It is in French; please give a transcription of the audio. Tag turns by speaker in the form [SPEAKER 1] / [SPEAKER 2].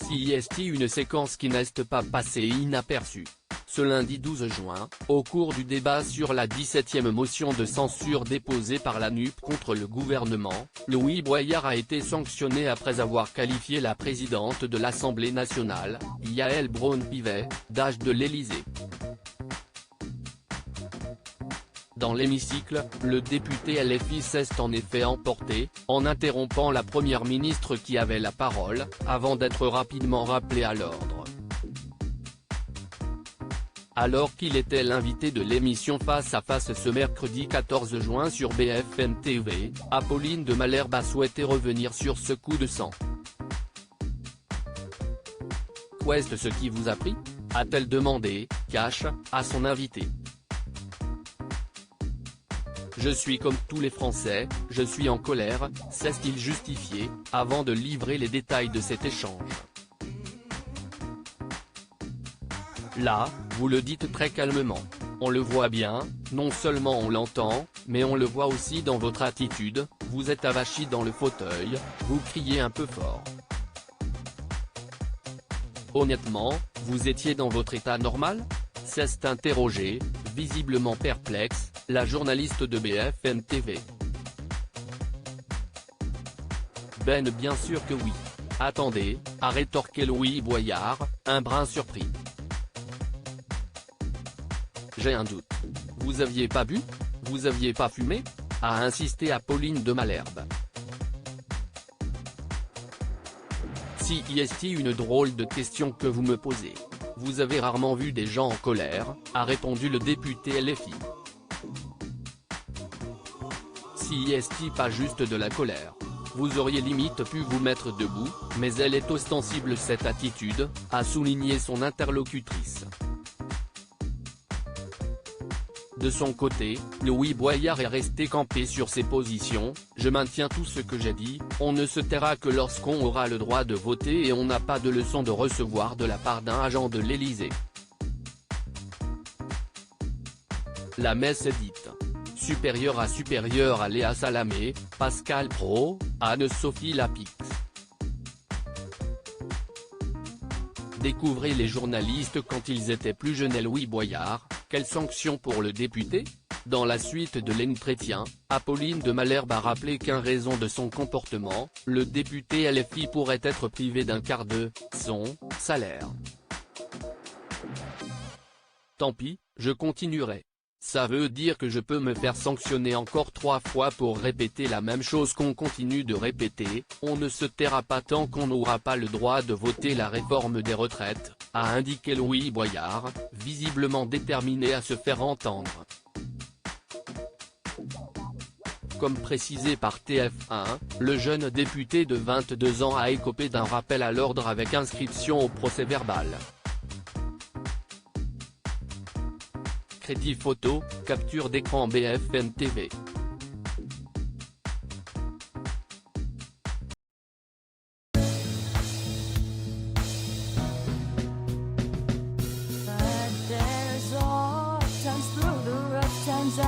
[SPEAKER 1] CIST, une séquence qui n'est pas passée inaperçue. Ce lundi 12 juin, au cours du débat sur la 17e motion de censure déposée par la NUP contre le gouvernement, Louis Boyard a été sanctionné après avoir qualifié la présidente de l'Assemblée nationale, Yaël Braun-Pivet, d'âge de l'Élysée. Dans l'hémicycle, le député LFI s'est en effet emporté, en interrompant la première ministre qui avait la parole, avant d'être rapidement rappelé à l'ordre. Alors qu'il était l'invité de l'émission Face à Face ce mercredi 14 juin sur BFM TV, Apolline de Malherbe a souhaité revenir sur ce coup de sang. Qu'est-ce ce qui vous a pris ? A-t-elle demandé, cash, à son invité. Je suis comme tous les Français, je suis en colère, s'est-il justifié, avant de livrer les détails de cet échange. Là, vous le dites très calmement. On le voit bien, non seulement on l'entend, mais on le voit aussi dans votre attitude, vous êtes avachi dans le fauteuil, vous criez un peu fort. Honnêtement, vous étiez dans votre état normal ? S'est interrogé, visiblement perplexe, la journaliste de BFM TV. Ben bien sûr que oui. Attendez, a rétorqué Louis Boyard, un brin surpris. J'ai un doute. Vous aviez pas bu ? Vous aviez pas fumé ? A insisté Apolline de Malherbe. CIST, une drôle de question que vous me posez. Vous avez rarement vu des gens en colère, a répondu le député LFI. CIST, pas juste de la colère. Vous auriez limite pu vous mettre debout, mais elle est ostensible cette attitude, a souligné son interlocutrice. De son côté, Louis Boyard est resté campé sur ses positions, je maintiens tout ce que j'ai dit, on ne se taira que lorsqu'on aura le droit de voter et on n'a pas de leçon de recevoir de la part d'un agent de l'Élysée. La messe est dite. Supérieur à Léa Salamé, Pascal Praud, Anne-Sophie Lapix. Découvrez les journalistes quand ils étaient plus jeunes et Louis Boyard, quelle sanction pour le député ? Dans la suite de l'entretien, Apolline de Malherbe a rappelé qu'en raison de son comportement, le député LFI pourrait être privé d'un quart de son salaire. Tant pis, je continuerai. Ça veut dire que je peux me faire sanctionner encore 3 fois pour répéter la même chose qu'on continue de répéter, on ne se taira pas tant qu'on n'aura pas le droit de voter la réforme des retraites, a indiqué Louis Boyard, visiblement déterminé à se faire entendre. Comme précisé par TF1, le jeune député de 22 ans a écopé d'un rappel à l'ordre avec inscription au procès-verbal. Crédit photo, capture d'écran BFM TV.
[SPEAKER 2] But there's all times through the rough times